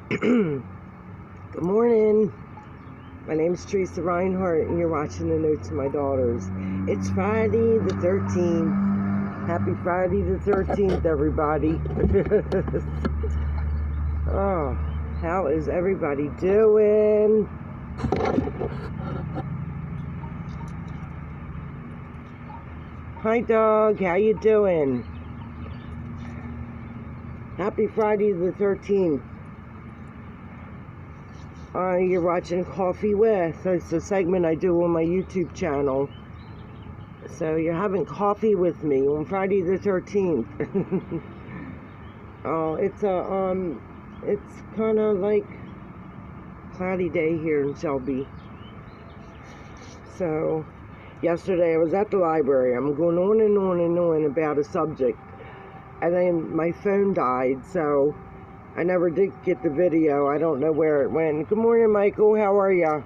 Good morning. My name is Teresa Reinhardt, and you're watching The Notes of My Daughters. It's Friday the 13th. Happy Friday the 13th, everybody. Oh, how is everybody doing? Hi, dog. How you doing? Happy Friday the 13th. You're watching Coffee With. It's a segment I do on my YouTube channel. So you're having coffee with me on Friday the 13th. Oh, it's kind of like cloudy day here in Shelby. So yesterday I was at the library. I'm going on and on and on about a subject, and then my phone died, so I never did get the video. I don't know where it went. Good morning, Michael. How are ya?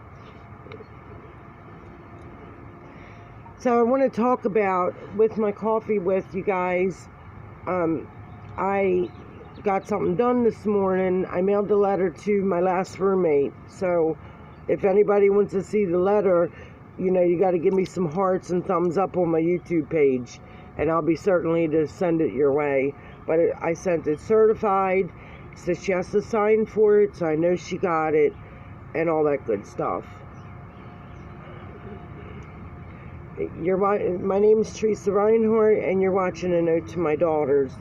So I want to talk about, with my coffee with you guys, I got something done this morning. I mailed the letter to my last roommate. So if anybody wants to see the letter, you got to give me some hearts and thumbs up on my YouTube page, and I'll be certainly to send it your way. But I sent it certified. So she has to sign for it, so I know she got it, and all that good stuff. My name is Teresa Reinhardt, and you're watching A Note to My Daughters.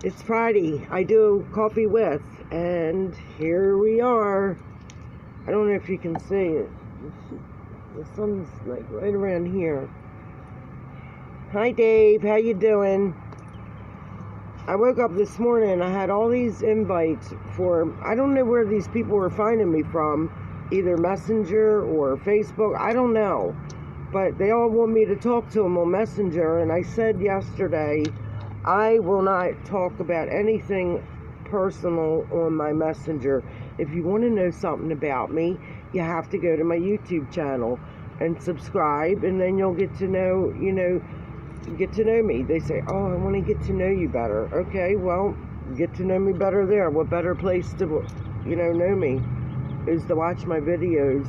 It's Friday. I do Coffee With, and here we are. I don't know if you can see it. The sun's like right around here. Hi, Dave. How you doing? I woke up this morning and I had all these invites for, I don't know where these people were finding me from, either Messenger or Facebook, I don't know. But they all want me to talk to them on Messenger, and I said yesterday, I will not talk about anything personal on my Messenger. If you want to know something about me, you have to go to my YouTube channel and subscribe, and then you'll get to know, get to know me. They say, oh, I want to get to know you better. Okay, well, get to know me better there. What better place to, know me is to watch my videos.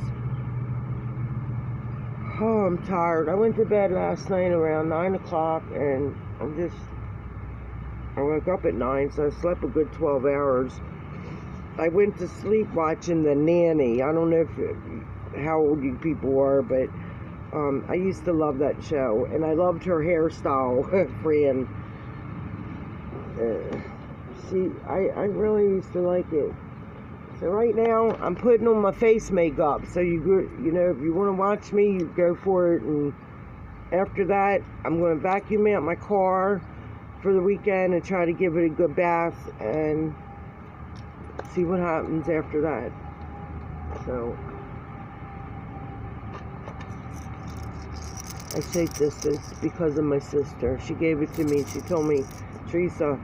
Oh, I'm tired. I went to bed last night around 9 o'clock, and I woke up at 9, so I slept a good 12 hours. I went to sleep watching The Nanny. I don't know how old you people are, but I used to love that show, and I loved her hairstyle, Fran. I really used to like it. So right now, I'm putting on my face makeup, so if you want to watch me, you go for it, and after that, I'm going to vacuum out my car for the weekend and try to give it a good bath, and see what happens after that. So I say this is because of my sister. She gave it to me. She told me, Teresa,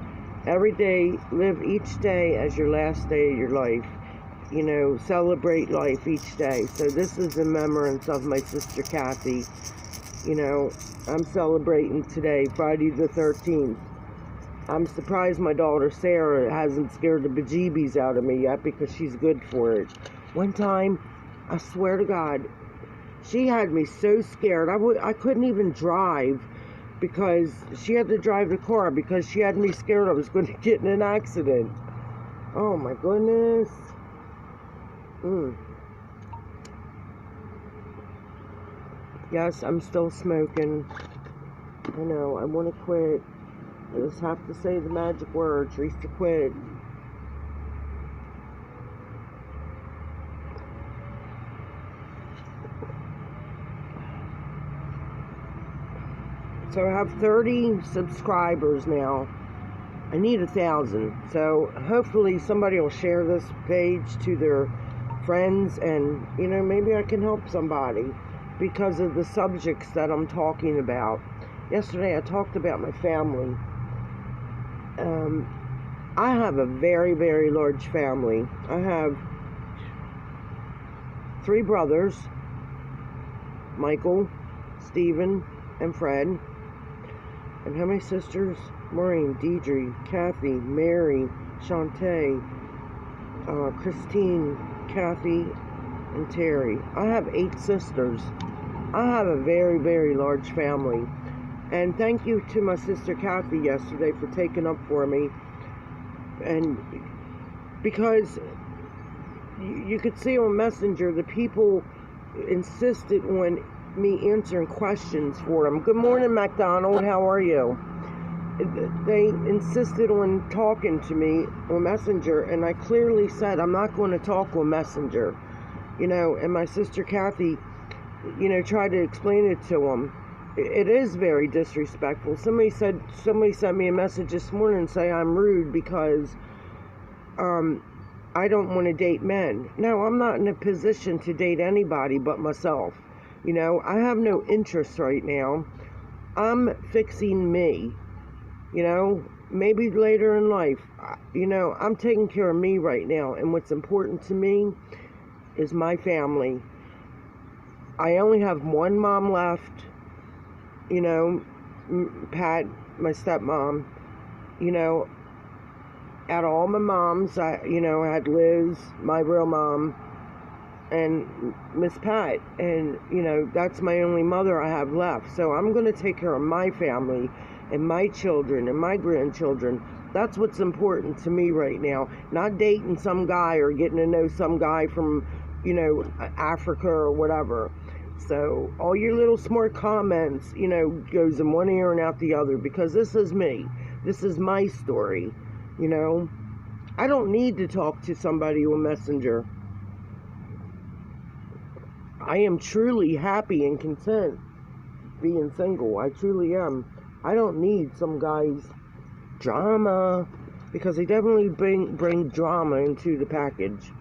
every day, live each day as your last day of your life. Celebrate life each day. So this is in remembrance of my sister Kathy. I'm celebrating today, Friday the 13th. I'm surprised my daughter Sarah hasn't scared the bejeebies out of me yet, because she's good for it. One time, I swear to God, she had me so scared. I couldn't even drive, because she had to drive the car, because she had me scared I was going to get in an accident. Oh my goodness. Yes, I'm still smoking. I know, I want to quit. I just have to say the magic word, Teresa, quit. So I have 30 subscribers now. I need 1,000. So hopefully somebody will share this page to their friends, and maybe I can help somebody because of the subjects that I'm talking about. Yesterday I talked about my family. I have a very, very large family. I have 3 brothers, Michael, Stephen, and Fred. And how many sisters? Maureen, Deidre, Kathy, Mary, Shantae, Christine, Kathy, and Terry. I have 8 sisters. I have a very, very large family. And thank you to my sister Kathy yesterday for taking up for me. And because you could see on Messenger, the people insisted on me answering questions for them. Good morning, McDonald. How are you? They insisted on talking to me on Messenger, and I clearly said I'm not going to talk on Messenger. And my sister Kathy, tried to explain it to them. It is very disrespectful. Somebody sent me a message this morning and say I'm rude because I don't want to date men. No, I'm not in a position to date anybody but myself. I have no interest right now. I'm fixing me. Maybe later in life. I'm taking care of me right now, and what's important to me is my family. I only have one mom left. Pat, my stepmom. Out of all my moms, I had Liz, my real mom, and Miss Pat, and that's my only mother I have left. So I'm going to take care of my family and my children and my grandchildren. That's what's important to me right now. Not dating some guy or getting to know some guy from Africa or whatever. So all your little smart comments goes in one ear and out the other, because this is me. This is my story. I don't need to talk to somebody on Messenger. I am truly happy and content being single. I truly am. I don't need some guy's drama, because they definitely bring drama into the package.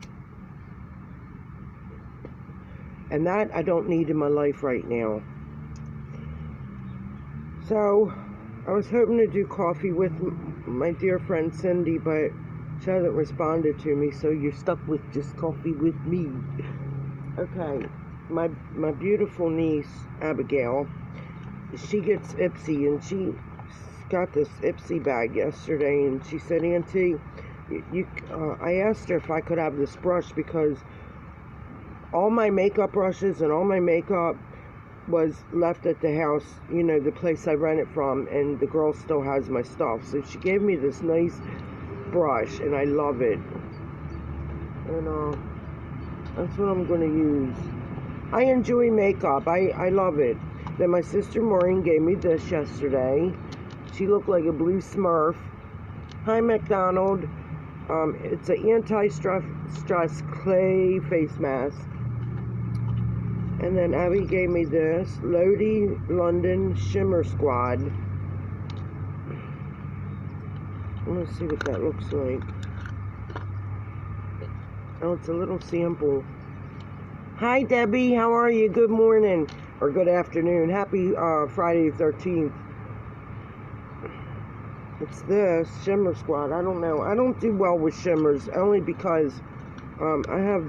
And that I don't need in my life right now. So, I was hoping to do coffee with my dear friend Cindy, but she hasn't responded to me, so you're stuck with just coffee with me. Okay, my beautiful niece, Abigail, she gets Ipsy, and she got this Ipsy bag yesterday, and she said, Auntie, I asked her if I could have this brush, because all my makeup brushes and all my makeup was left at the house, the place I rented from, and the girl still has my stuff. So she gave me this nice brush, and I love it. And that's what I'm going to use. I enjoy makeup. I love it. Then my sister Maureen gave me this yesterday. She looked like a blue Smurf. Hi, McDonald. It's an anti-stress clay face mask. And then Abby gave me this Lodi London Shimmer Squad. Let's see what that looks like. Oh, it's a little sample. Hi, Debbie. How are you? Good morning. Or good afternoon. Happy Friday the 13th. It's this Shimmer Squad. I don't know. I don't do well with shimmers, only because I have,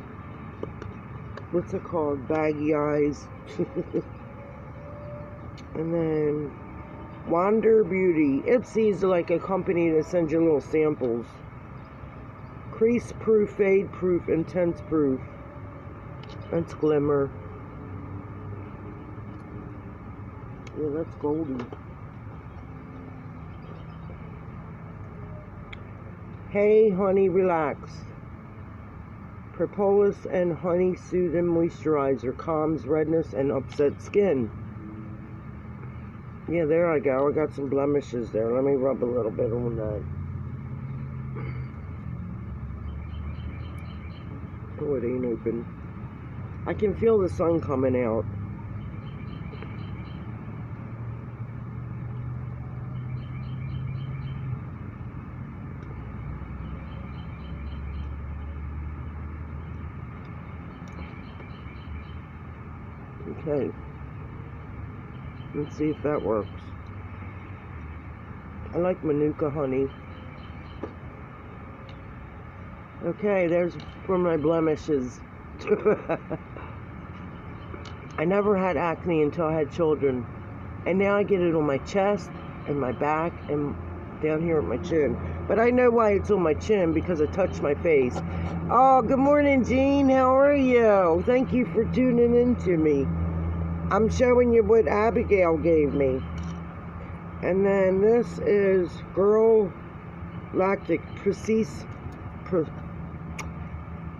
what's it called? Baggy eyes. And then Wander Beauty. Ipsy is like a company that sends you little samples. Crease proof, fade proof, intense proof. That's Glimmer. Yeah, that's Goldie. Hey, honey, relax. Propolis and honey soothing moisturizer calms redness and upset skin. Yeah, there I go. I got some blemishes there. Let me rub a little bit on that. Oh, it ain't open. I can feel the sun coming out. Okay. Let's see if that works. I like Manuka honey. Okay, there's for my blemishes. I never had acne until I had children. And now I get it on my chest and my back and down here at my chin. But I know why it's on my chin, because it touched my face. Oh, good morning, Jean. How are you? Thank you for tuning in to me. I'm showing you what Abigail gave me. And then this is Girl Lactic Precise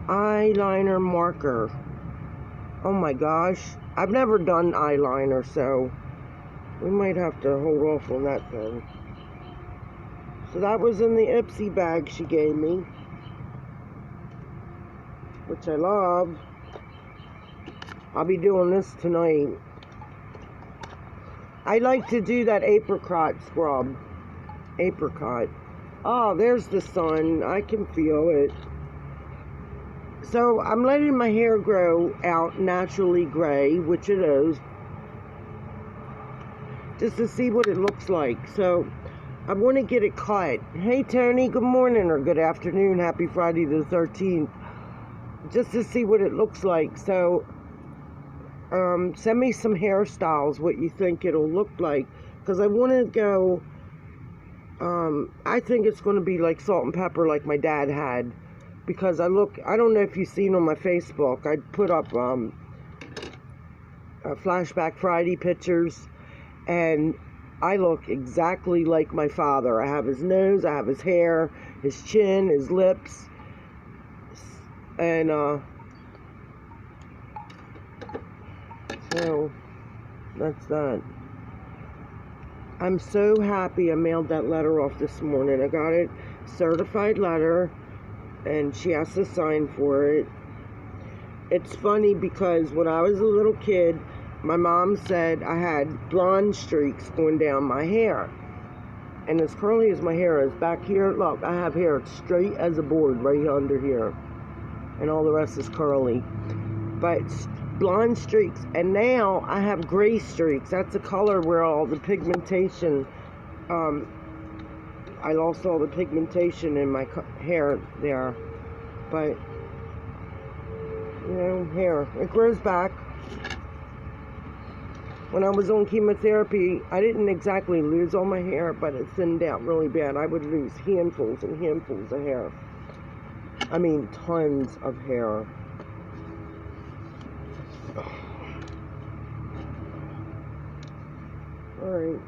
eyeliner marker. Oh my gosh. I've never done eyeliner, so we might have to hold off on that thing. So that was in the Ipsy bag she gave me, which I love. I'll be doing this tonight. I like to do that apricot scrub. Apricot. Oh, there's the sun. I can feel it. So I'm letting my hair grow out naturally gray, which it is, just to see what it looks like. So I want to get it cut. Hey Tony, good morning or good afternoon. Happy Friday the 13th. Just to see what it looks like. So send me some hairstyles, what you think it'll look like, because I want to go, I think it's going to be like salt and pepper like my dad had, because I don't know if you've seen on my Facebook, I put up Flashback Friday pictures, and I look exactly like my father. I have his nose, I have his hair, his chin, his lips, and so that's that. I'm so happy I mailed that letter off this morning. I got it, certified letter, and she has to sign for it. It's funny because when I was a little kid, my mom said I had blonde streaks going down my hair. And as curly as my hair is back here, look, I have hair straight as a board right under here. And all the rest is curly. But blonde streaks. And now I have gray streaks. That's the color where all the pigmentation, I lost all the pigmentation in my hair there. But, you know, hair, it grows back. When I was on chemotherapy, I didn't exactly lose all my hair, but it thinned out really bad. I would lose handfuls and handfuls of hair. I mean, tons of hair. Alright,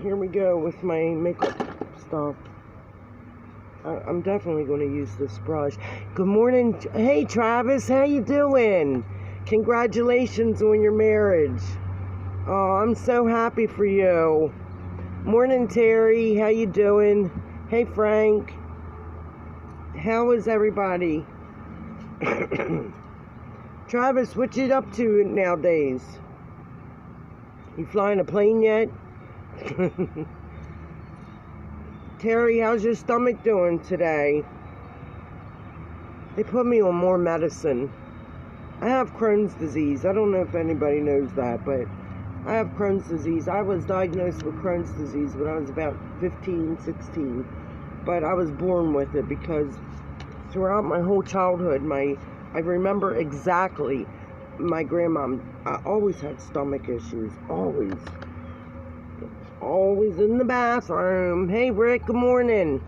here we go with my makeup stuff. I'm definitely going to use this brush. Good morning. Hey, Travis, how you doing? Congratulations on your marriage. Oh, I'm so happy for you. Morning, Terry. How you doing? Hey, Frank. How is everybody? Travis, what you up to nowadays? You flying a plane yet? Terry, how's your stomach doing today? They put me on more medicine. I have Crohn's disease. I don't know if anybody knows that, but I have Crohn's disease. I was diagnosed with Crohn's disease when I was about 15, 16. But I was born with it because throughout my whole childhood, I remember exactly my grandma. I always had stomach issues. Always. Always in the bathroom. Hey, Rick, good morning.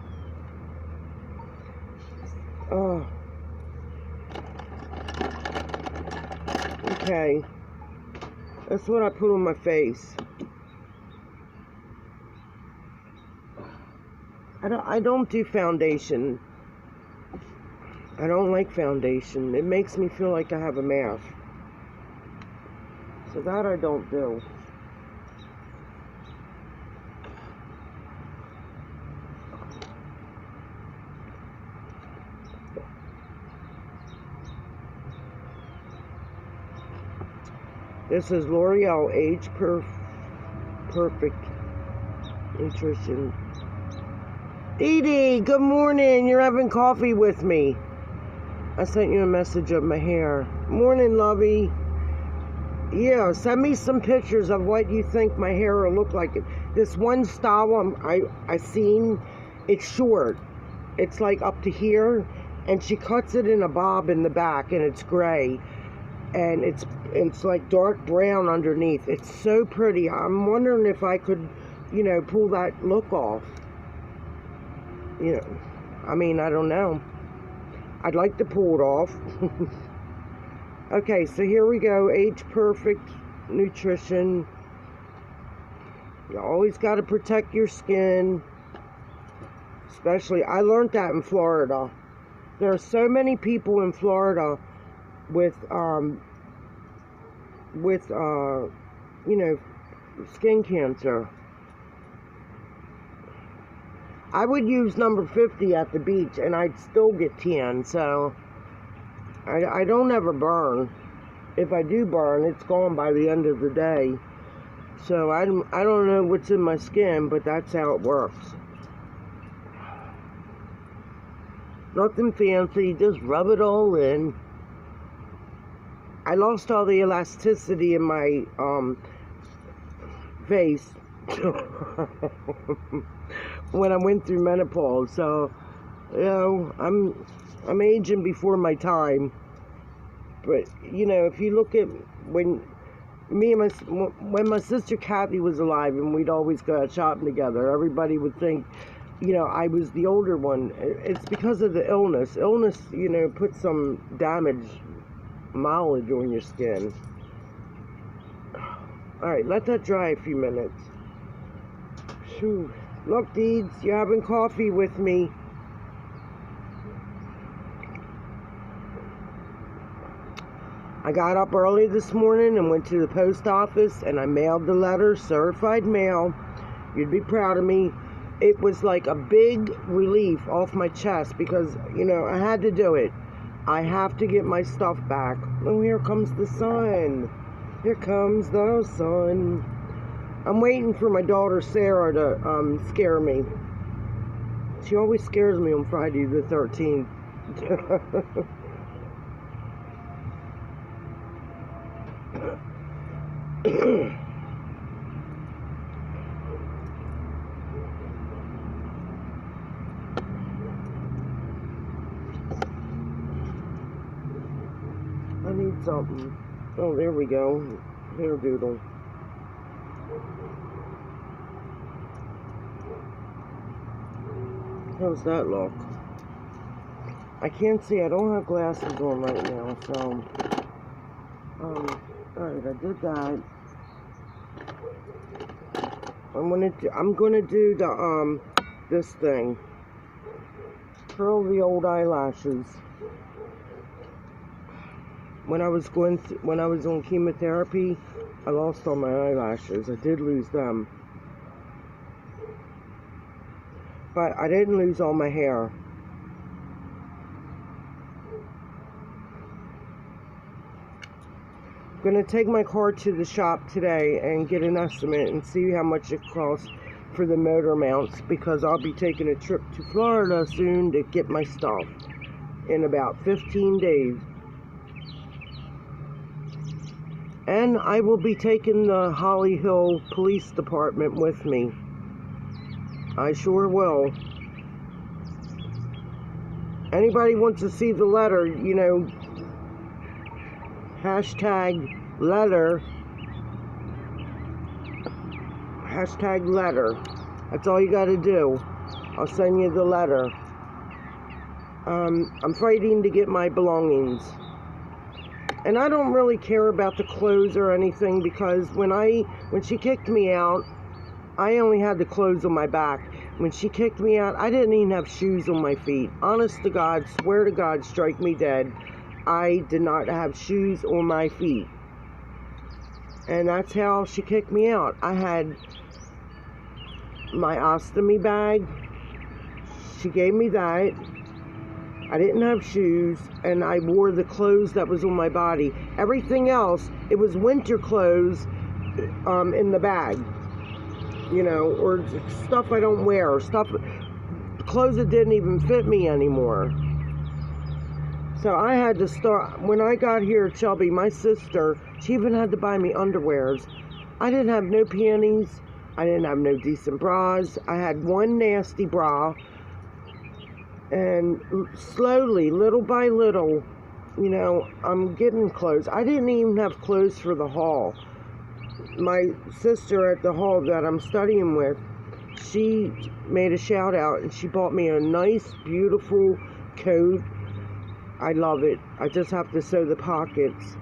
Oh. Okay. That's what I put on my face. I don't do foundation. I don't like foundation. It makes me feel like I have a mask. So that I don't do. This is L'Oreal Age Perfect Nutrition. Dee Dee, good morning. You're having coffee with me. I sent you a message of my hair. Morning, lovey. Yeah, send me some pictures of what you think my hair will look like. This one style I seen, it's short. It's like up to here, and she cuts it in a bob in the back, and it's gray. And it's like dark brown underneath. It's so pretty. I'm wondering if I could, you know, pull that look off. you know, I mean, I don't know. I'd like to pull it off. Okay, so here we go. Age Perfect Nutrition. You always got to protect your skin. Especially, I learned that in Florida. There are so many people in Florida with you know, skin cancer. I would use number 50 at the beach and I'd still get tan, so I don't ever burn. If I do burn, it's gone by the end of the day. So I don't know what's in my skin, but that's how it works. Nothing fancy, just rub it all in. I lost all the elasticity in my face when I went through menopause. So, you know, I'm aging before my time. But you know, if you look at when my sister Kathy was alive and we'd always go out shopping together, everybody would think, you know, I was the older one. It's because of the illness. Illness, you know, puts some mileage on your skin. Alright, let that dry a few minutes. Whew. Look, Deeds, you're having coffee with me. I got up early this morning and went to the post office and I mailed the letter, certified mail. You'd be proud of me. It was like a big relief off my chest because, you know, I had to do it. I have to get my stuff back. Oh, here comes the sun. Here comes the sun. I'm waiting for my daughter Sarah to scare me. She always scares me on Friday the 13th. I need something. Oh, there we go. Hair doodle. How's that look? I can't see. I don't have glasses on right now, so alright, I did that. I'm gonna do the this thing. Curl the old eyelashes. When I was on chemotherapy, I lost all my eyelashes. I did lose them. But I didn't lose all my hair. I'm going to take my car to the shop today and get an estimate and see how much it costs for the motor mounts, because I'll be taking a trip to Florida soon to get my stuff in about 15 days. And I will be taking the Holly Hill Police Department with me. I sure will. Anybody wants to see the letter, you know, hashtag letter. Hashtag letter. That's all you gotta do. I'll send you the letter. I'm fighting to get my belongings. And I don't really care about the clothes or anything, because when she kicked me out, I only had the clothes on my back. When she kicked me out, I didn't even have shoes on my feet. Honest to God, swear to God, strike me dead. I did not have shoes on my feet. And that's how she kicked me out. I had my ostomy bag. She gave me that. I didn't have shoes, and I wore the clothes that was on my body. Everything else, it was winter clothes in the bag. You know, or stuff I don't wear, clothes that didn't even fit me anymore. So I had to start, when I got here at Shelby, my sister, she even had to buy me underwears. I didn't have no panties, I didn't have no decent bras, I had one nasty bra, and slowly, little by little, you know, I'm getting clothes. I didn't even have clothes for the hall. My sister at the hall that I'm studying with, she made a shout out and she bought me a nice, beautiful coat. I love it. I just have to sew the pockets,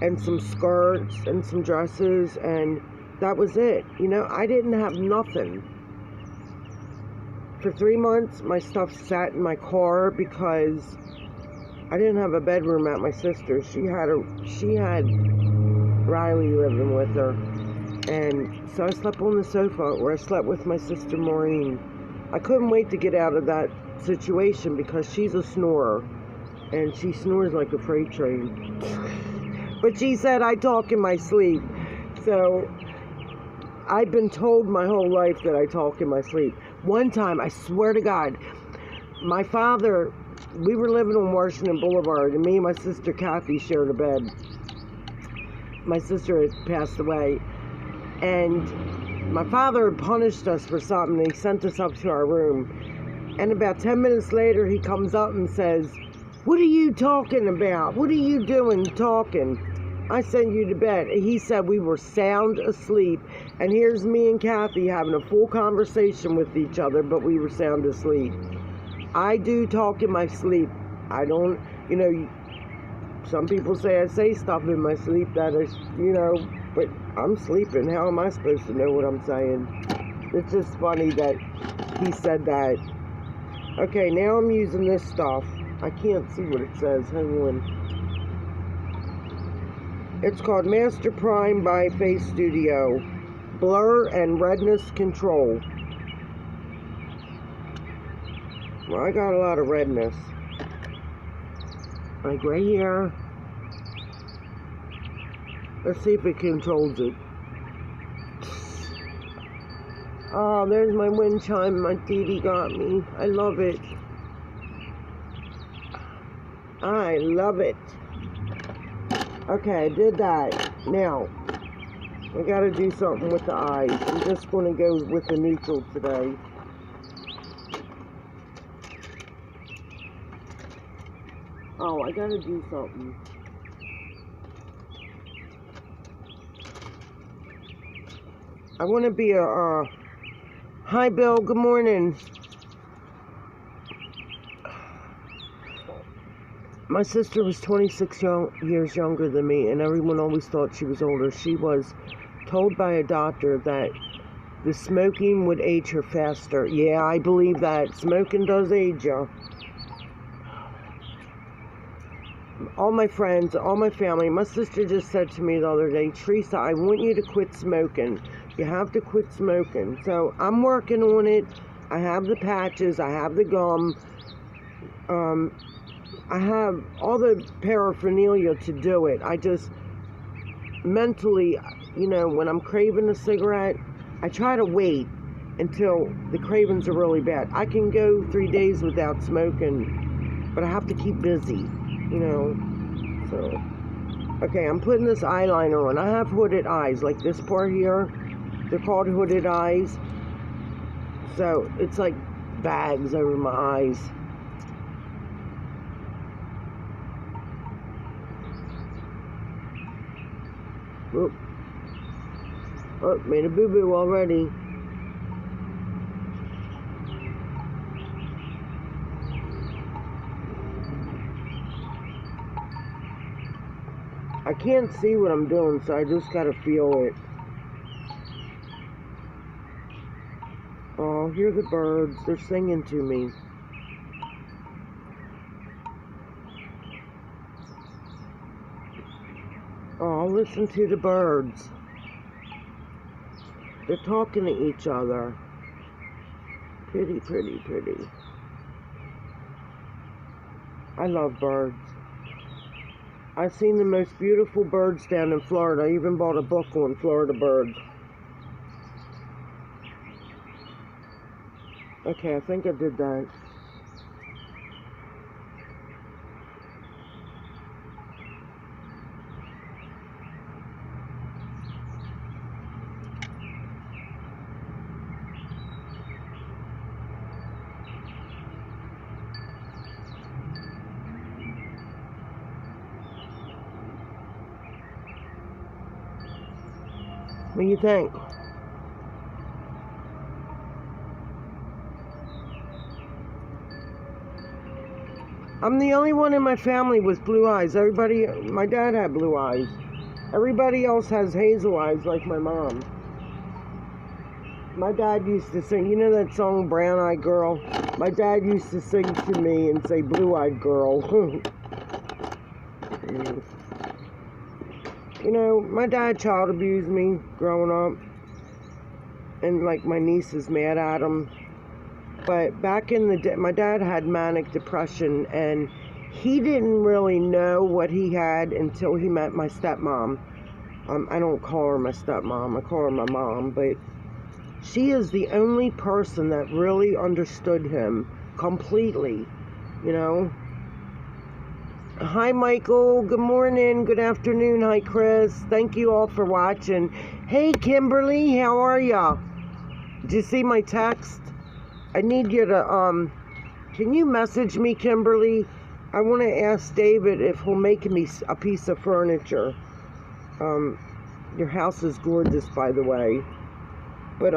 and some skirts and some dresses, and that was it. You know, I didn't have nothing. For 3 months, my stuff sat in my car because I didn't have a bedroom at my sister's. She had Riley living with her, and so I slept on the sofa, or I slept with my sister Maureen. I couldn't wait to get out of that situation because she's a snorer, and she snores like a freight train. But she said I talk in my sleep, so I've been told my whole life that I talk in my sleep. One time, I swear to God, my father, we were living on Washington Boulevard, and me and my sister Kathy shared a bed. My sister had passed away, and my father had punished us for something, and he sent us up to our room. And about 10 minutes later, he comes up and says, "What are you talking about? What are you doing talking? I sent you to bed." And he said we were sound asleep, and here's me and Kathy having a full conversation with each other, but we were sound asleep. I do talk in my sleep. I don't, you know, some people say I say stuff in my sleep that is, you know, but I'm sleeping. How am I supposed to know what I'm saying? It's just funny that he said that. Okay, now I'm using this stuff. I can't see what it says. Hang on. It's called Master Prime by Face Studio. Blur and Redness Control. Well, I got a lot of redness. Like right here. Let's see if it controls it. Oh, there's my wind chime my TV got me. I love it. I love it. Okay, I did that. Now, I gotta do something with the eyes. I'm just gonna go with the neutral today. Oh, I gotta do something. I want to be a, hi Bill, good morning. My sister was 26 years younger than me, and everyone always thought she was older. She was told by a doctor that the smoking would age her faster. Yeah, I believe that. Smoking does age you. All my friends, all my family, my sister just said to me the other day, "Teresa, I want you to quit smoking. You have to quit smoking." So I'm working on it. I have the patches, I have the gum, I have all the paraphernalia to do it. I just mentally, you know, when I'm craving a cigarette, I try to wait until the cravings are really bad. I can go 3 days without smoking, but I have to keep busy, you know. So, okay, I'm putting this eyeliner on. I have hooded eyes, like this part here. They're called hooded eyes. So it's like bags over my eyes. Oop. Oh, made a boo-boo already. I can't see what I'm doing, so I just gotta feel it. Oh, hear the birds. They're singing to me. Oh, listen to the birds. They're talking to each other. Pretty, pretty, pretty. I love birds. I've seen the most beautiful birds down in Florida. I even bought a book on Florida birds. Okay, I think I did that. What do you think? I'm the only one in my family with blue eyes. Everybody, my dad had blue eyes. Everybody else has hazel eyes like my mom. My dad used to sing, you know that song, Brown Eyed Girl? My dad used to sing to me and say, Blue Eyed Girl. You know, my dad child abused me growing up. And like my niece is mad at him. But back in the day, my dad had manic depression, and he didn't really know what he had until he met my stepmom. I don't call her my stepmom, I call her my mom, but she is the only person that really understood him completely, you know. Hi, Michael. Good morning. Good afternoon. Hi, Chris. Thank you all for watching. Hey, Kimberly. How are ya? Did you see my text? I need you to, can you message me, Kimberly? I want to ask David if he'll make me a piece of furniture. Your house is gorgeous, by the way. But,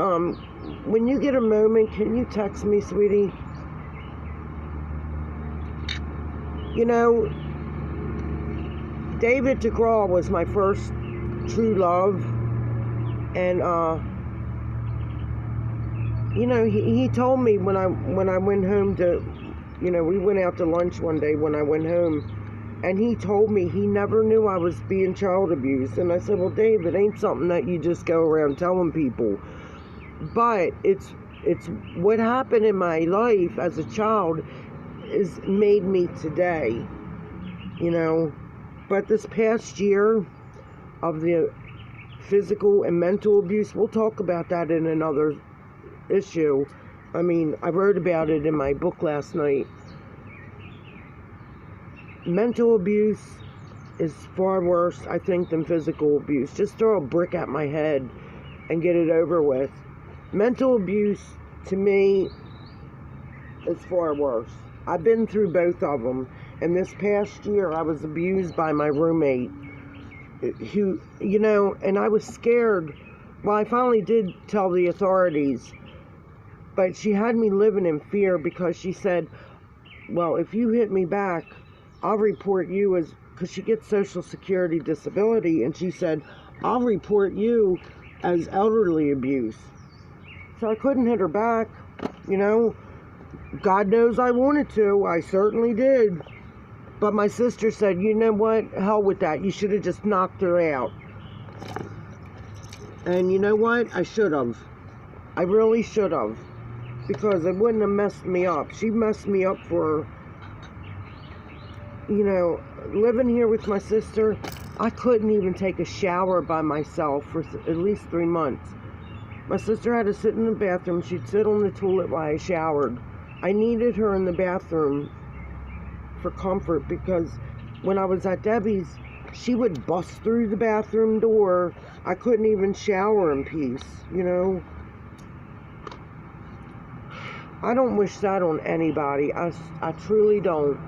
when you get a moment, can you text me, sweetie? You know, David DeGraw was my first true love. And, you know, he told me when I went home to, you know, we went out to lunch one day when I went home, and he told me he never knew I was being child abused. And I said, well, Dave, it ain't something that you just go around telling people. But it's what happened in my life as a child is made me today, you know. But this past year of the physical and mental abuse, we'll talk about that in another issue. I mean, I wrote about it in my book last night. Mental abuse is far worse, I think, than physical abuse. Just throw a brick at my head and get it over with. Mental abuse, to me, is far worse. I've been through both of them. And this past year, I was abused by my roommate, who, you know, and I was scared. Well, I finally did tell the authorities. But she had me living in fear because she said, well, if you hit me back, I'll report you as, because she gets Social Security disability, and she said, I'll report you as elderly abuse. So I couldn't hit her back, you know. God knows I wanted to. I certainly did. But my sister said, you know what? Hell with that. You should have just knocked her out. And you know what? I should have. I really should have. Because it wouldn't have messed me up. She messed me up for, you know, living here with my sister. I couldn't even take a shower by myself for at least 3 months. My sister had to sit in the bathroom. She'd sit on the toilet while I showered. I needed her in the bathroom for comfort because when I was at Debbie's, she would bust through the bathroom door. I couldn't even shower in peace, you know. I don't wish that on anybody. I truly don't.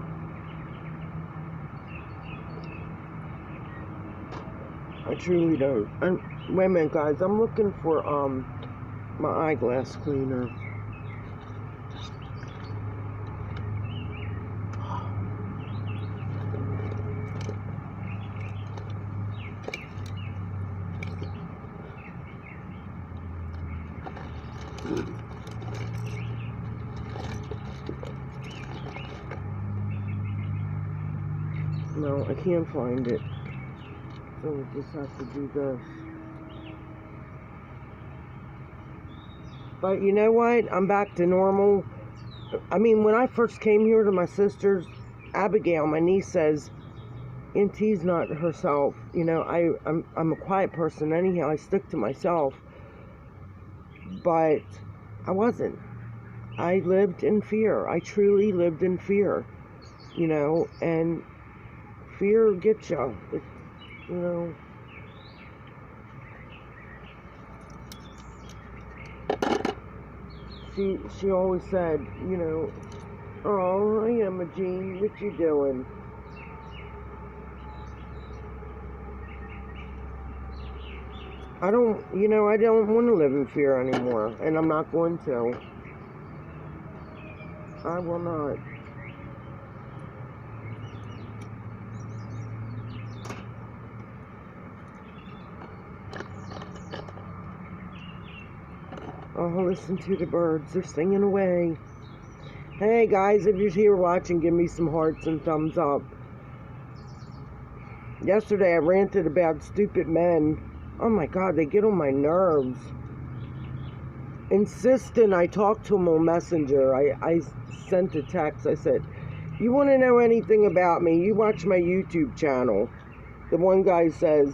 I truly don't. And wait a minute, guys. I'm looking for my eyeglass cleaner. No, I can't find it. So we just have to do this. But you know what? I'm back to normal. I mean, when I first came here to my sister's, Abigail, my niece, says, Auntie's not herself. You know, I'm a quiet person anyhow. I stick to myself. But I wasn't. I lived in fear. I truly lived in fear. You know, and fear gets you. You know. She always said, you know, oh, I am a Jean. What you doing? I don't want to live in fear anymore, and I'm not going to. I will not. Oh, listen to the birds. They're singing away. Hey, guys, if you're here watching, give me some hearts and thumbs up. Yesterday, I ranted about stupid men. Oh, my God, they get on my nerves. Insistent I talk to them on Messenger. I sent a text. I said, you want to know anything about me? You watch my YouTube channel. The one guy says,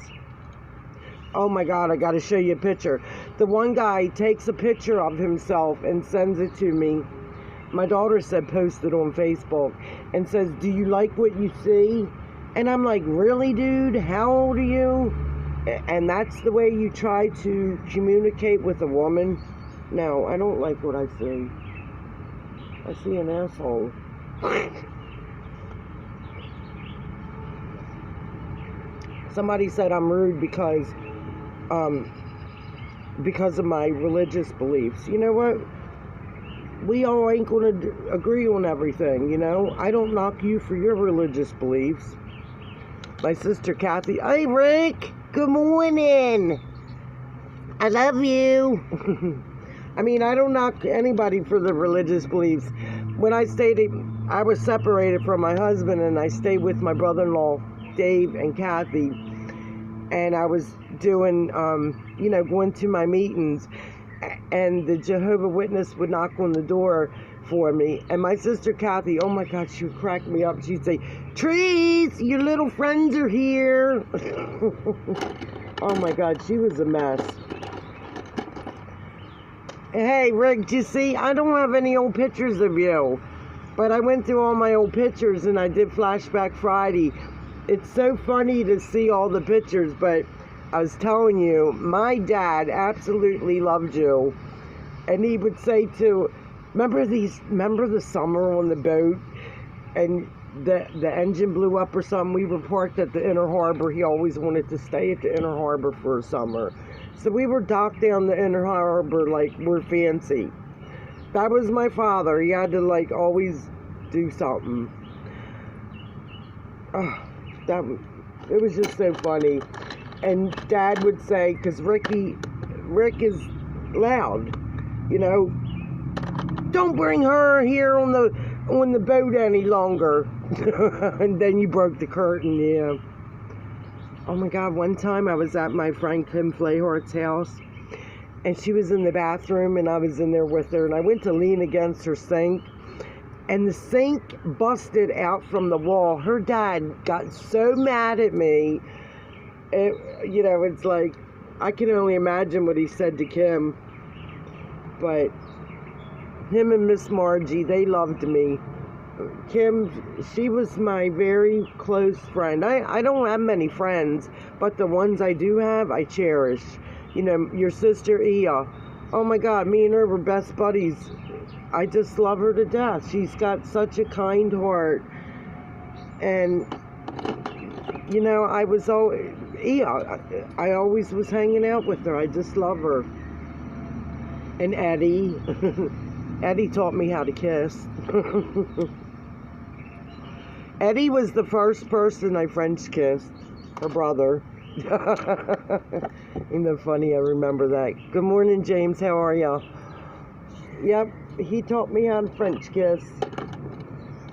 oh my God, I got to show you a picture. The one guy takes a picture of himself and sends it to me. My daughter said post it on Facebook and says, do you like what you see? And I'm like, really, dude? How old are you? And that's the way you try to communicate with a woman? No, I don't like what I see. I see an asshole. Somebody said I'm rude because of my religious beliefs. You know what? We all ain't going to agree on everything, you know? I don't knock you for your religious beliefs. My sister Kathy, hey Rick, good morning. I love you. I mean, I don't knock anybody for the religious beliefs. When I was separated from my husband, and I stayed with my brother-in-law, Dave and Kathy, and I was doing, going to my meetings, and the Jehovah Witness would knock on the door for me, and my sister Kathy, oh my God, she would crack me up. She'd say, Trees, your little friends are here. Oh my God, she was a mess. Hey, Rick, you see, I don't have any old pictures of you, but I went through all my old pictures and I did Flashback Friday. It's so funny to see all the pictures, but I was telling you, my dad absolutely loved you, and he would say remember the summer on the boat, and the engine blew up or something? We were parked at the Inner Harbor. He always wanted to stay at the Inner Harbor for a summer. So we were docked down the Inner Harbor like we're fancy. That was my father. He had to like always do something. It was just so funny. And Dad would say, because Rick is loud, you know, don't bring her here on the boat any longer. And then you broke the curtain, yeah. Oh my God, one time I was at my friend Kim Flayhart's house, and she was in the bathroom, and I was in there with her, and I went to lean against her sink, and the sink busted out from the wall. Her dad got so mad at me. It's like, I can only imagine what he said to Kim, but him and Miss Margie, they loved me. Kim, she was my very close friend. I don't have many friends, but the ones I do have, I cherish. You know, your sister Ia. Oh my God, me and her were best buddies. I just love her to death. She's got such a kind heart. And, you know, I always was hanging out with her. I just love her. And Eddie. Eddie taught me how to kiss. Eddie was the first person I French kissed. Her brother. Isn't that funny? I remember that. Good morning, James. How are ya? Yep, he taught me how to French kiss.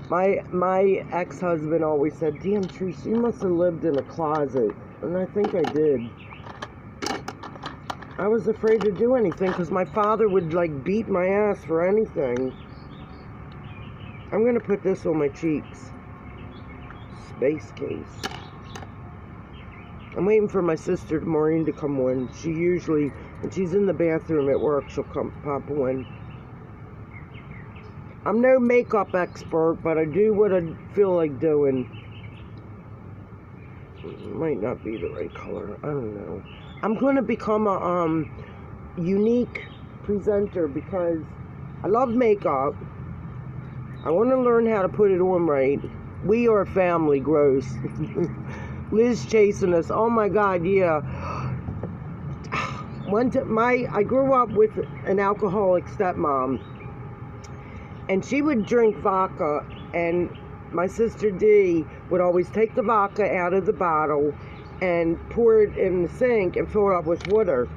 My ex-husband always said, damn, Trish, you must have lived in a closet. And I think I did. I was afraid to do anything because my father would like beat my ass for anything. I'm going to put this on my cheeks. Space case. I'm waiting for my sister Maureen to come on. She usually, when she's in the bathroom at work, she'll come pop on. I'm no makeup expert, but I do what I feel like doing. It might not be the right color. I don't know. I'm going to become a unique presenter because I love makeup. I want to learn how to put it on right. We are family, gross. Liz chasing us. Oh my God, yeah. I grew up with an alcoholic stepmom, and she would drink vodka, and my sister Dee would always take the vodka out of the bottle and pour it in the sink and fill it up with water.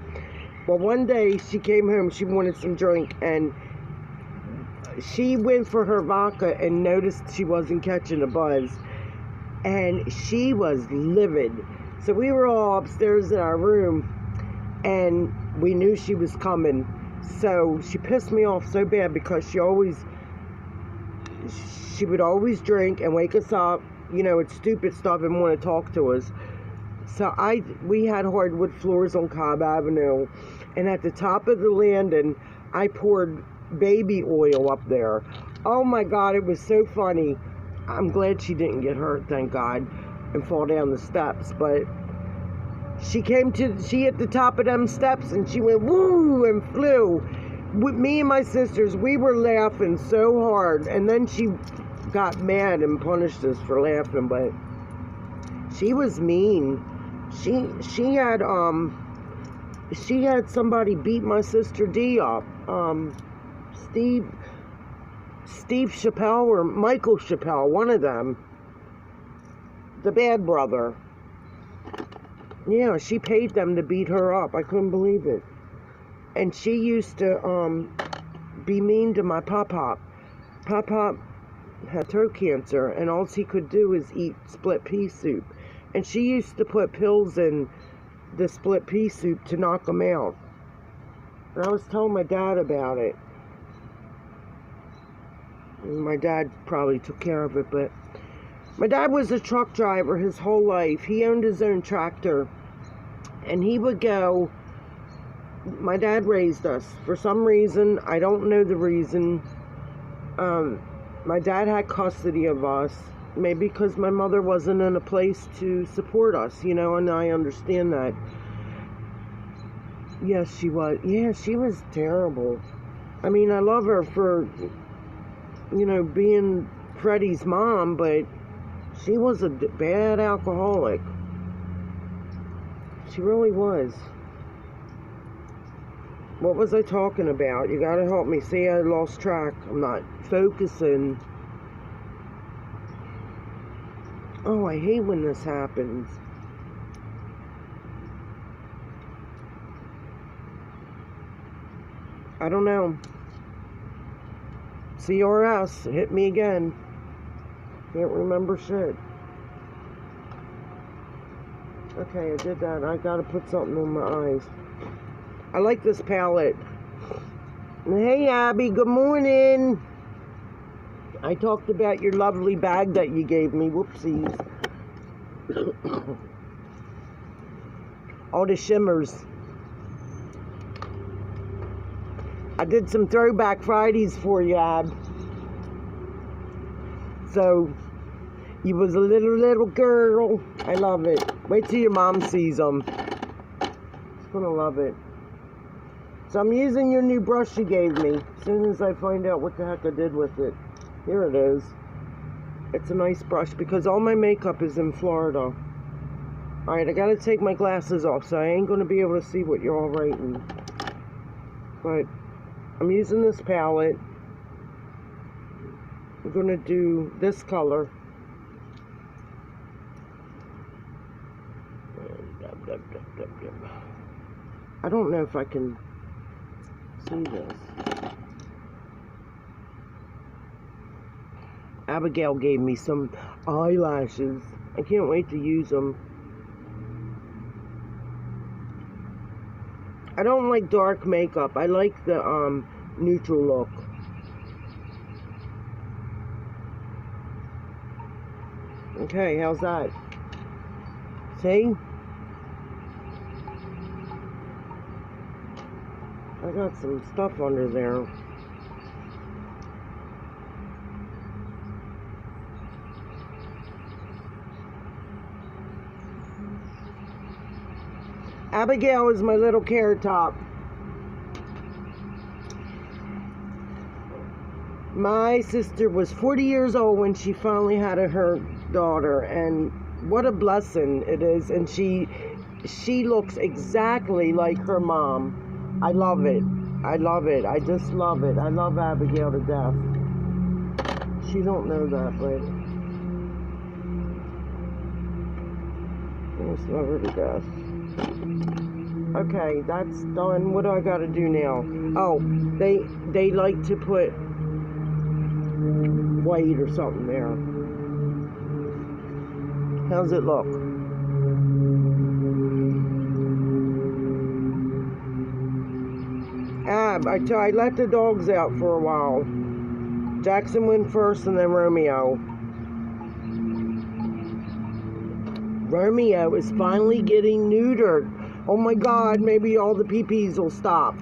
Well, one day she came home, she wanted some drink, and she went for her vodka and noticed she wasn't catching a buzz. And she was livid. So we were all upstairs in our room, and we knew she was coming. So she pissed me off so bad because she would always drink and wake us up, you know, it's stupid stuff, and want to talk to us. So we had hardwood floors on Cobb Avenue, and at the top of the landing, I poured baby oil up there. Oh my God, it was so funny. I'm glad she didn't get hurt, thank God, and fall down the steps. But she hit the top of them steps, and she went woo and flew. With me and my sisters, we were laughing so hard, and then she got mad and punished us for laughing. But she was mean. She had somebody beat my sister D up. Steve Chappelle or Michael Chappelle, one of them. The bad brother. Yeah, she paid them to beat her up. I couldn't believe it. And she used to be mean to my pop-pop. Pop-pop had throat cancer, and all he could do is eat split pea soup. And she used to put pills in the split pea soup to knock him out. And I was telling my dad about it. My dad probably took care of it, but my dad was a truck driver his whole life. He owned his own tractor, and he would go. My dad raised us. For some reason, I don't know the reason, my dad had custody of us. Maybe because my mother wasn't in a place to support us, you know, and I understand that. Yes, she was. Yeah, she was terrible. I mean, I love her for, you know, being Freddie's mom, but she was a bad alcoholic. She really was. What was I talking about? You gotta help me. See, I lost track. I'm not focusing. Oh, I hate when this happens. I don't know. CRS, hit me again. Can't remember shit. Okay, I did that. I gotta put something on my eyes. I like this palette. Hey, Abby, good morning. I talked about your lovely bag that you gave me. Whoopsies. All the shimmers. I did some throwback Fridays for you, Ab. So, you was a little girl. I love it. Wait till your mom sees them. She's gonna love it. So I'm using your new brush you gave me. As soon as I find out what the heck I did with it. Here it is. It's a nice brush because all my makeup is in Florida. Alright, I gotta take my glasses off, so I ain't gonna be able to see what you're all writing. But I'm using this palette. I'm gonna do this color. I don't know if I can see this. Abigail gave me some eyelashes. I can't wait to use them. I don't like dark makeup. I like the neutral look. Okay, how's that? See? I got some stuff under there. Abigail is my little carrot top. My sister was 40 years old when she finally had her daughter, and what a blessing it is. And she looks exactly like her mom. I love it. I love it. I just love it. I love Abigail to death. She don't know that, but I just love her to death. Okay, that's done. What do I gotta do now? Oh, they like to put white or something there. How's it look? I let the dogs out for a while. Jackson went first and then Romeo. Romeo is finally getting neutered. Oh my God, maybe all the pee-pees will stop.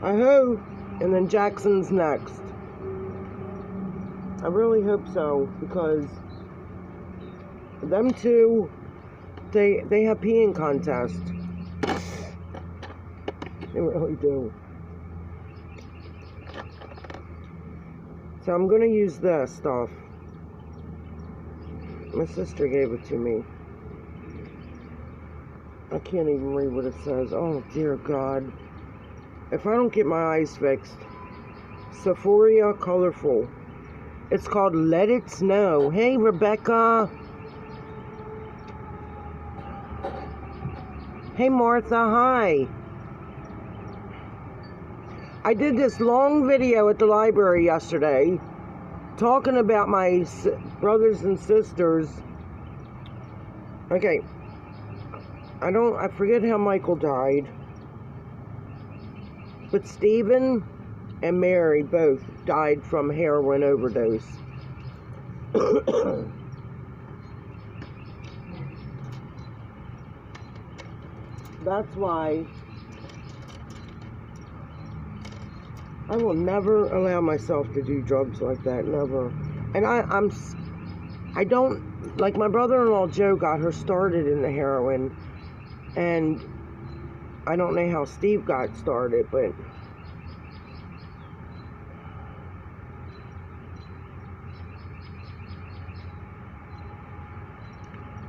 I hope. And then Jackson's next. I really hope so, because them two, they have peeing contests. They really do. So I'm going to use this stuff. My sister gave it to me. I can't even read what it says. Oh, dear God. If I don't get my eyes fixed. Sephora Colorful. It's called Let It Snow. Hey, Rebecca. Hey, Martha. Hi. I did this long video at the library yesterday talking about my brothers and sisters. Okay. I forget how Michael died. But Stephen and Mary both died from heroin overdose. That's why I will never allow myself to do drugs like that, never. And I don't, like my brother-in-law Joe got her started in the heroin, and I don't know how Steve got started, but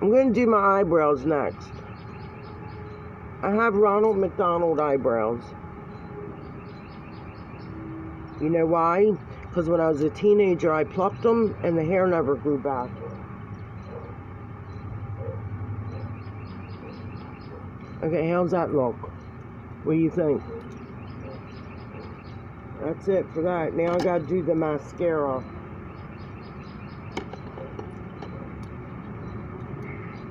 I'm going to do my eyebrows next. I have Ronald McDonald eyebrows. You know why? Because when I was a teenager, I plucked them and the hair never grew back. Okay, how's that look? What do you think? That's it for that. Now I gotta do the mascara.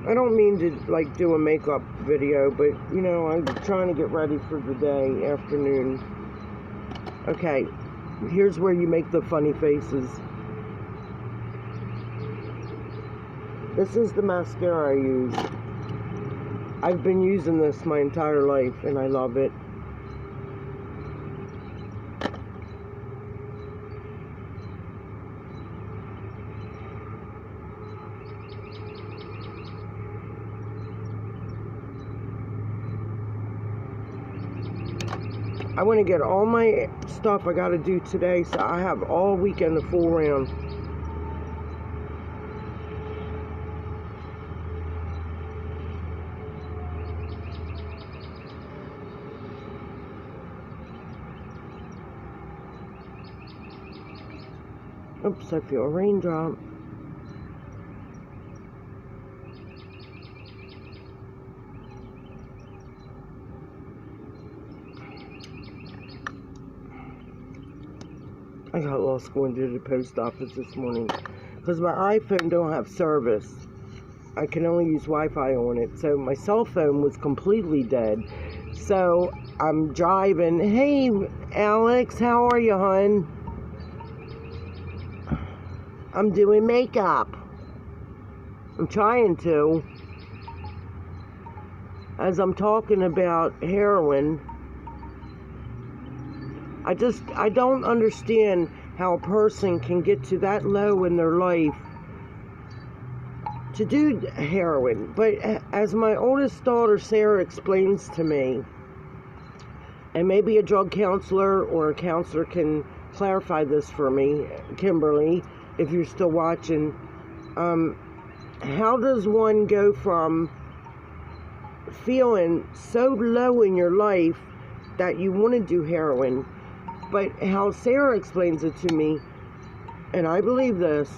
I don't mean to like do a makeup video, but you know, I'm trying to get ready for the day, afternoon. Okay, here's where you make the funny faces. This is the mascara I use. I've been using this my entire life and I love it. I want to get all my stuff I got to do today, so I have all weekend to fool around. Oops, I feel a raindrop. I got lost going to the post office this morning because my iPhone don't have service. I can only use Wi-Fi on it, so my cell phone was completely dead. So I'm driving. Hey, Alex, how are you, hon? I'm doing makeup. I'm trying to. As I'm talking about heroin, I don't understand how a person can get to that low in their life to do heroin. But as my oldest daughter Sarah explains to me, and maybe a drug counselor or a counselor can clarify this for me, Kimberly, if you're still watching, how does one go from feeling so low in your life that you want to do heroin? But how Sarah explains it to me, and I believe this,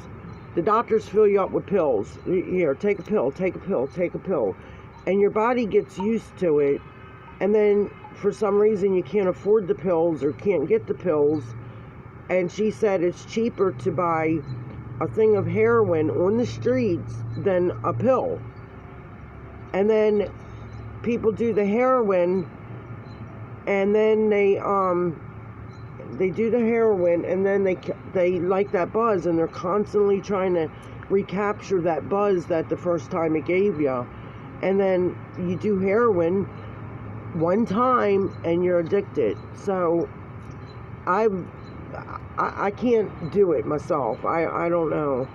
the doctors fill you up with pills. Here, take a pill, take a pill, take a pill. and your body gets used to it, and then for some reason you can't afford the pills or can't get the pills. And she said it's cheaper to buy a thing of heroin on the streets than a pill. And then people do the heroin, and then they do the heroin, and then they like that buzz, and they're constantly trying to recapture that buzz that the first time it gave you. And then you do heroin one time and you're addicted. So I can't do it myself. I don't know.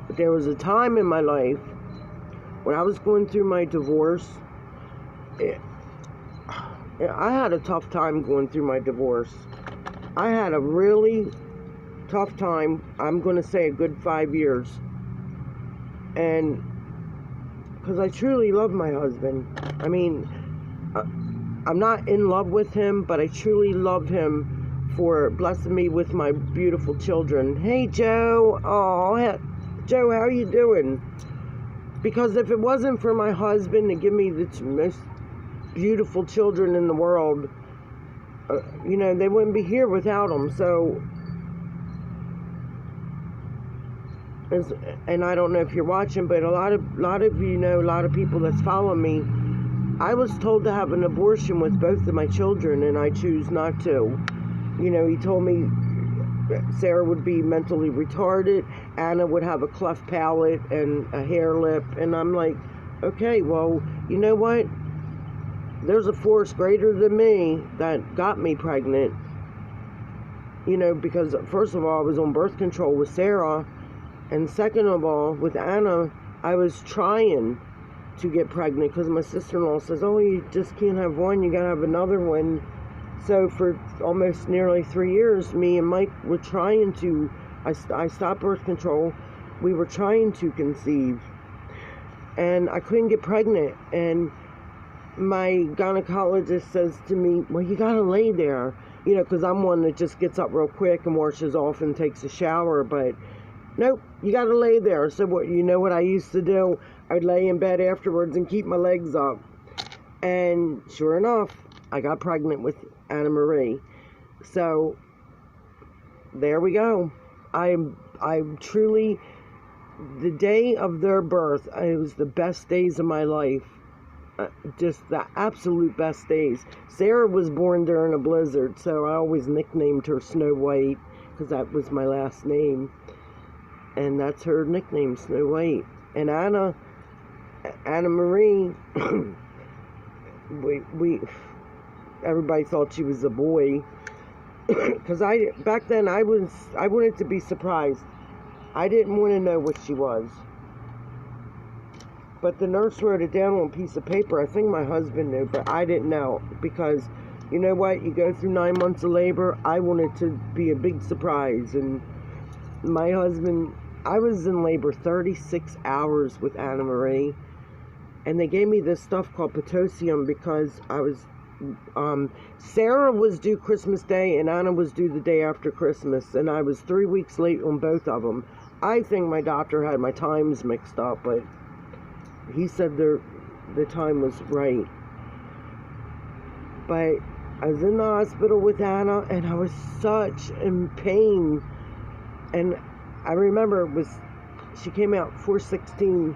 But there was a time in my life when I was going through my divorce. I had a tough time going through my divorce. I had a really tough time. I'm going to say a good 5 years. And because I truly love my husband. I mean, I'm not in love with him, but I truly love him for blessing me with my beautiful children. Hey, Joe. Oh, Joe, how are you doing? Because if it wasn't for my husband to give me the most beautiful children in the world, they wouldn't be here without them. So, and I don't know if you're watching, but a lot of you know, a lot of people that's following me, I was told to have an abortion with both of my children, and I choose not to. He told me Sarah would be mentally retarded, Anna would have a cleft palate and a hair lip, and I'm like, okay, well, you know what? There's a force greater than me that got me pregnant. Because first of all, I was on birth control with Sarah, and second of all, with Anna, I was trying to get pregnant because my sister-in-law says, oh, you just can't have one, you gotta have another one. So for almost nearly 3 years, me and Mike were trying to, I stopped birth control, we were trying to conceive, and I couldn't get pregnant. And my gynecologist says to me, well, you gotta lay there, because I'm one that just gets up real quick and washes off and takes a shower, but nope, you gotta lay there. So what I used to do? I'd lay in bed afterwards and keep my legs up. And sure enough, I got pregnant with Anna Marie. So there we go. I'm truly, the day of their birth, it was the best days of my life. Just the absolute best days. Sarah was born during a blizzard, so I always nicknamed her Snow White because that was my last name, and that's her nickname, Snow White. And Anna Marie, everybody thought she was a boy because back then I wanted to be surprised. I didn't want to know what she was. But the nurse wrote it down on a piece of paper. I think my husband knew, but I didn't know. Because, you know what? You go through 9 months of labor. I wanted to be a big surprise. And my husband, I was in labor 36 hours with Anna Marie. And they gave me this stuff called Potassium because I was, Sarah was due Christmas Day and Anna was due the day after Christmas. And I was 3 weeks late on both of them. I think my doctor had my times mixed up, but he said the time was right. But I was in the hospital with Anna, and I was such in pain. And I remember she came out 4/16,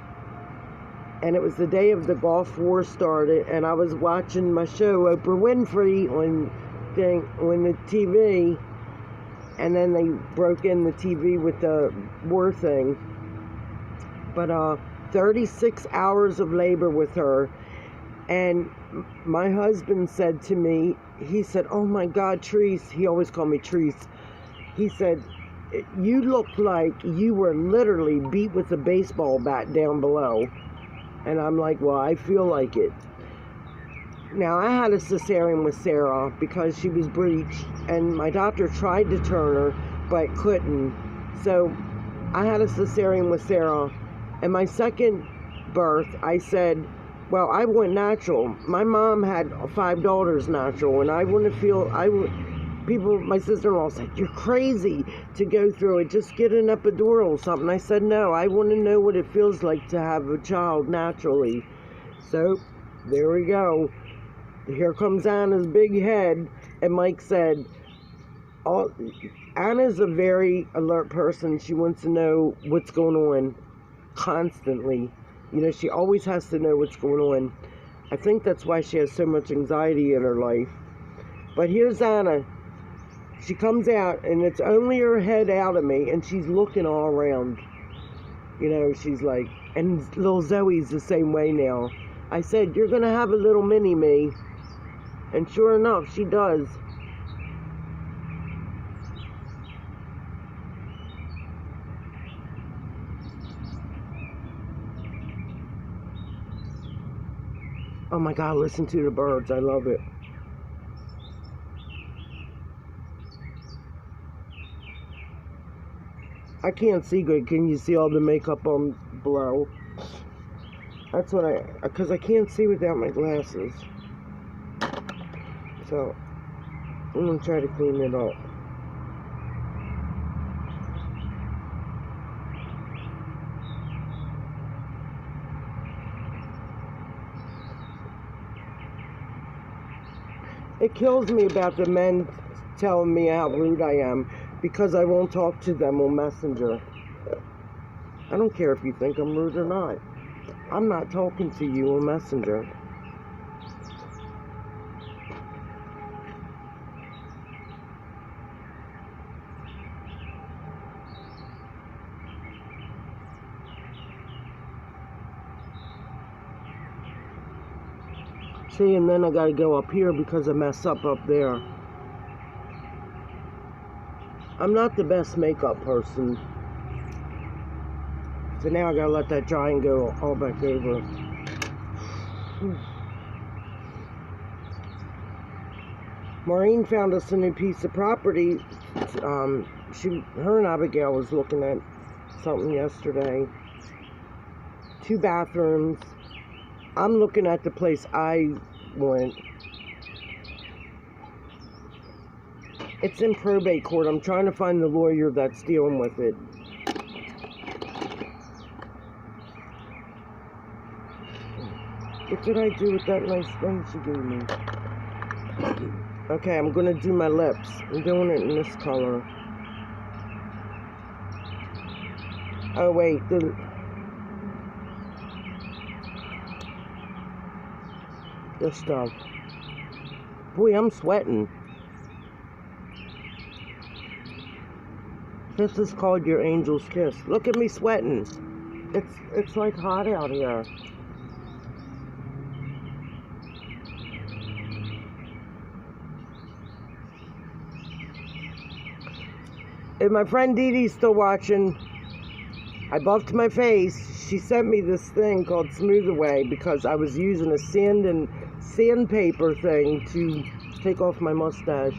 and it was the day of the Gulf War started, and I was watching my show, Oprah Winfrey, on the TV, and then they broke in the TV with the war thing. But 36 hours of labor with her, and my husband said to me, he said, oh my God, Treese, he always called me Treese, he said, you look like you were literally beat with a baseball bat down below. And I'm like, well, I feel like it. Now, I had a cesarean with Sarah because she was breached, and my doctor tried to turn her, but couldn't. So I had a cesarean with Sarah. And my second birth, I said, Well, I went natural. My mom had 5 daughters natural, and I wouldn't feel, people, my sister-in-law said, you're crazy to go through it, just get an epidural or something. I said, no, I want to know what it feels like to have a child naturally. So, there we go. Here comes Anna's big head, and Mike said, Anna's a very alert person. She wants to know what's going on constantly. You know, she always has to know what's going on. I think that's why she has so much anxiety in her life. But here's Anna. She comes out, and it's only her head out of me, and she's looking all around. You know, she's like, and little Zoe's the same way now. I said, you're going to have a little mini-me. And sure enough, she does. Oh my God, listen to the birds. I love it. I can't see good. Can you see all the makeup on below? That's what because I can't see without my glasses. So, I'm going to try to clean it up. It kills me about the men telling me how rude I am because I won't talk to them on Messenger. I don't care if you think I'm rude or not. I'm not talking to you on Messenger. See, and then I gotta go up here because I mess up there. I'm not the best makeup person. So now I gotta let that dry and go all back over. Maureen found us a new piece of property. Her and Abigail was looking at something yesterday. 2 bathrooms. I'm looking at the place I went. It's in probate court. I'm trying to find the lawyer that's dealing with it. What did I do with that nice thing she gave me? Okay, I'm gonna do my lips. I'm doing it in this color. Oh wait, this stuff. Boy, I'm sweating. This is called your angel's kiss. Look at me sweating. It's like hot out here. If my friend Dee Dee's still watching, I buffed my face. She sent me this thing called Smooth Away because I was using a sandpaper thing to take off my mustache.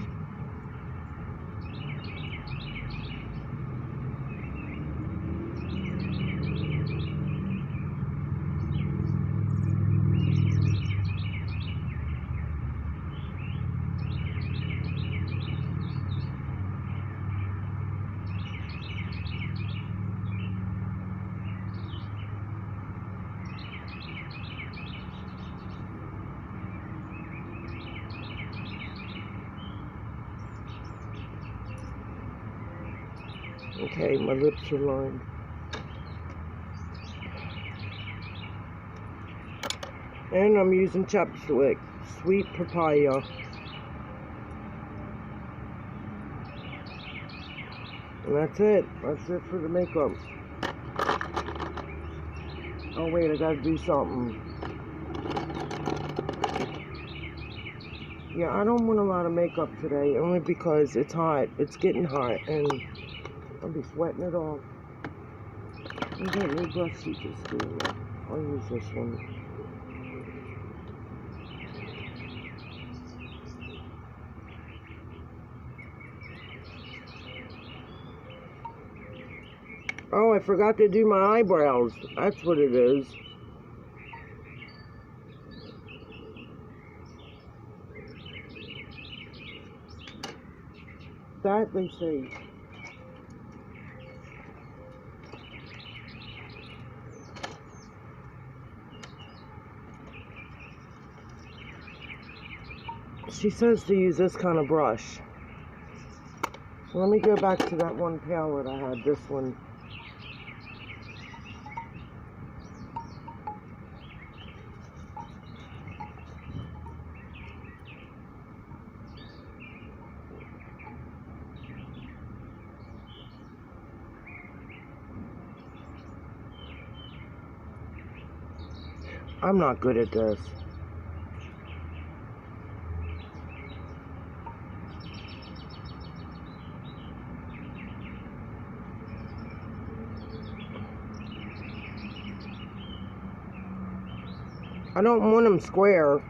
Okay, my lips are lined. And I'm using Chapstick, Sweet Papaya. And that's it. That's it for the makeup. Oh wait, I gotta do something. Yeah, I don't want a lot of makeup today, only because it's hot. It's getting hot, and I'll be sweating it off. Look at that new brush she just gave me. I'll use this one. Oh, I forgot to do my eyebrows. That's what it is. that, they say. She says to use this kind of brush. So let me go back to that one palette I had, this one. I'm not good at this. I don't want them square.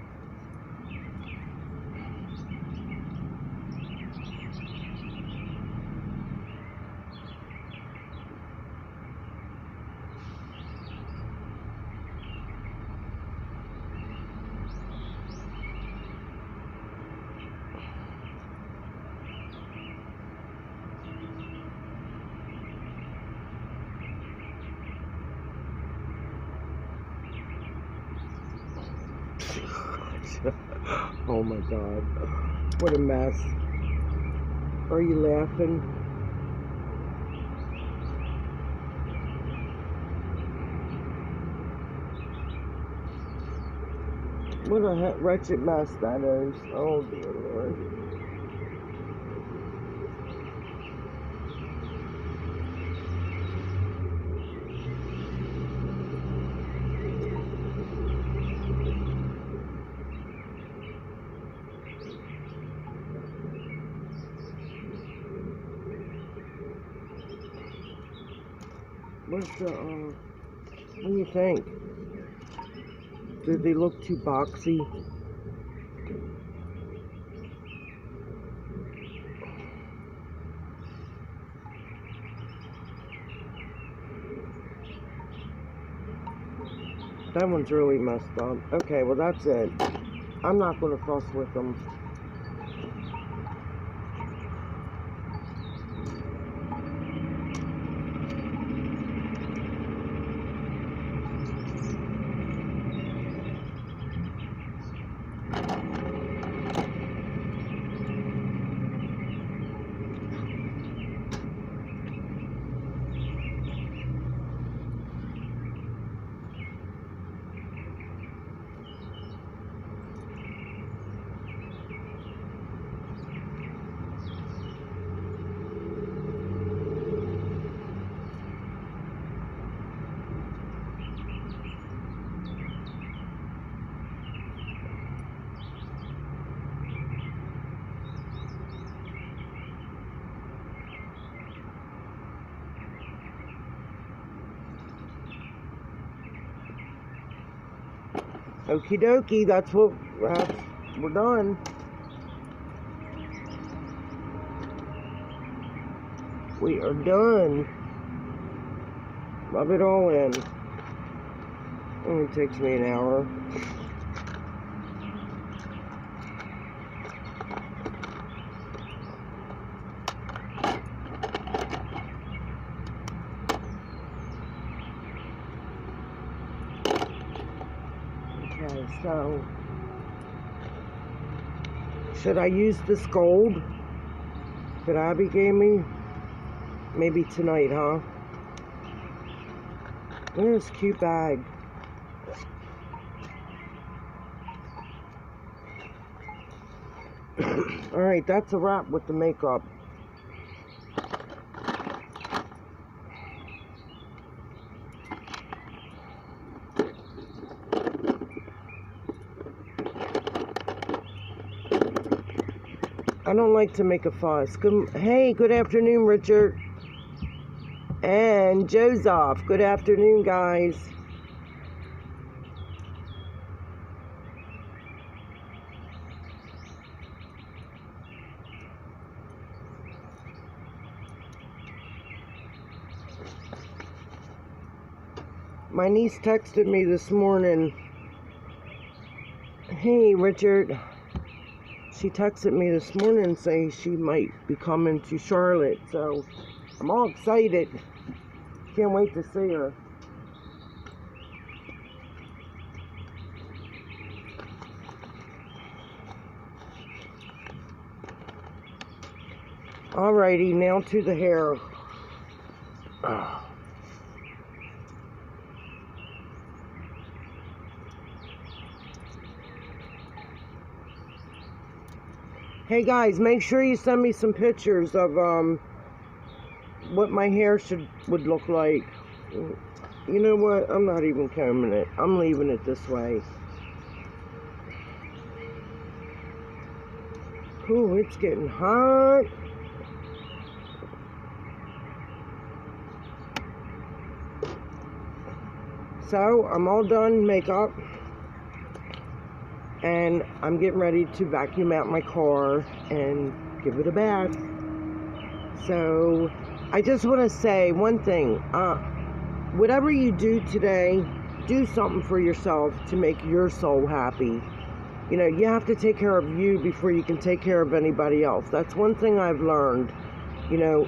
Oh my God, what a mess. Are you laughing? What a wretched mess that is. Oh dear Lord. What's the, what do you think? Do they look too boxy? That one's really messed up. Okay, well that's it. I'm not going to fuss with them. Okie dokie, that's what, we're done. We are done. Rub it all in. Only takes me an hour. Okay, so should I use this gold that Abby gave me? Maybe tonight, huh? Look at this cute bag. Alright, that's a wrap with the makeup. I don't like to make a fuss. Hey, good afternoon, Richard. And Joseph. Good afternoon, guys. My niece texted me this morning. Hey, Richard. she texted me this morning saying she might be coming to Charlotte, so I'm all excited. Can't wait to see her. Alrighty, now to the hair. Hey guys, make sure you send me some pictures of what my hair would look like. You know what? I'm not even combing it. I'm leaving it this way. Ooh, it's getting hot. So, I'm all done makeup. And I'm getting ready to vacuum out my car and give it a bath. So, I just want to say one thing. Whatever you do today, do something for yourself to make your soul happy. You know, you have to take care of you before you can take care of anybody else. That's one thing I've learned. You know,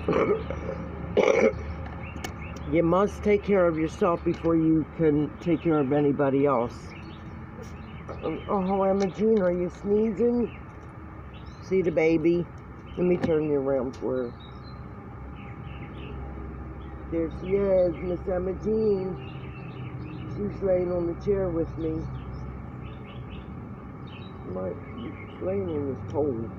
you must take care of yourself before you can take care of anybody else. Oh, Emma Jean, are you sneezing? See the baby? Let me turn you around for her. There she is, Miss Emma Jean. She's laying on the chair with me. She's laying on this pole.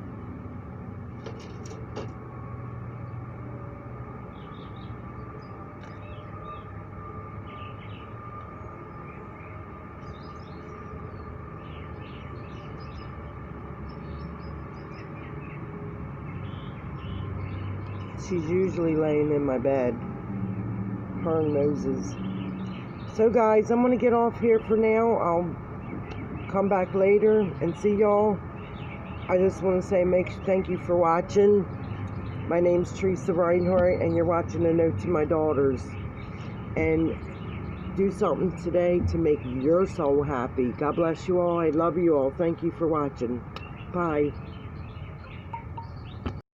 She's usually laying in my bed. Her and Moses. So guys, I'm going to get off here for now. I'll come back later and see y'all. I just want to say thank you for watching. My name's Teresa Reinhardt, and you're watching A Note to My Daughters. And do something today to make your soul happy. God bless you all. I love you all. Thank you for watching. Bye.